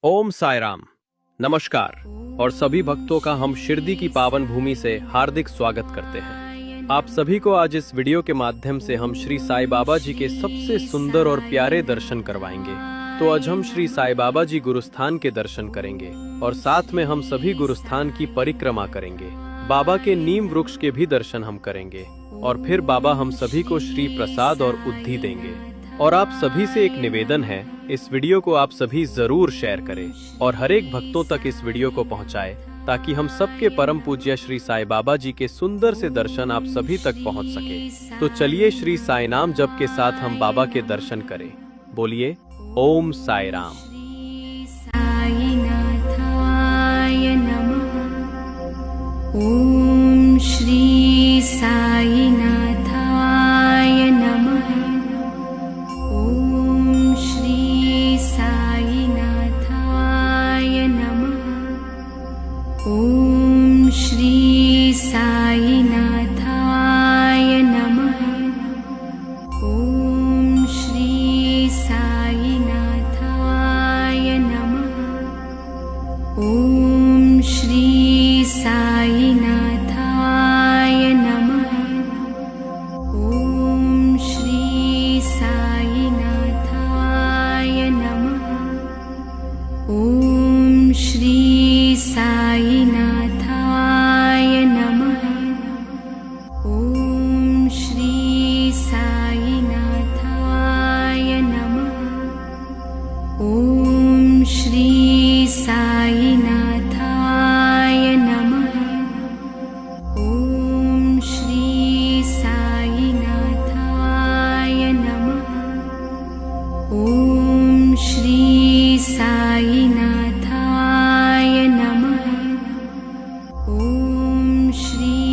ओम साई राम। नमस्कार और सभी भक्तों का हम शिरडी की पावन भूमि से हार्दिक स्वागत करते हैं। आप सभी को आज इस वीडियो के माध्यम से हम श्री साईं बाबा जी के सबसे सुंदर और प्यारे दर्शन करवाएंगे। तो आज हम श्री साईं बाबा जी गुरुस्थान के दर्शन करेंगे और साथ में हम सभी गुरुस्थान की परिक्रमा करेंगे। बाबा के नीम वृक्ष के भी दर्शन हम करेंगे और फिर बाबा हम सभी को श्री प्रसाद और उद्धि देंगे। और आप सभी से एक निवेदन है, इस वीडियो को आप सभी जरूर शेयर करें और हर एक भक्तों तक इस वीडियो को पहुंचाएं, ताकि हम सबके परम पूज्य श्री साईं बाबा जी के सुंदर से दर्शन आप सभी तक पहुंच सके। तो चलिए श्री साईं नाम जप के साथ हम बाबा के दर्शन करें। बोलिए ओम साई राम। ओम श्री साईनाथाय नमः। ओम श्री साईनाथाय नमः। ओम श्री साईनाथाय नमः। ओम श्री साईनाथाय नमः। ओम श्री साईनाथाय नमः। ओम श्री साईनाथाय नमः। ओम श्री साईनाथाय नमः। ओम श्री साईनाथाय नमः। ओम श्री साईनाथाय नमः। ओम श्री साईनाथाय नमः। ओम श्री साईनाथाय नमः। ओम श्री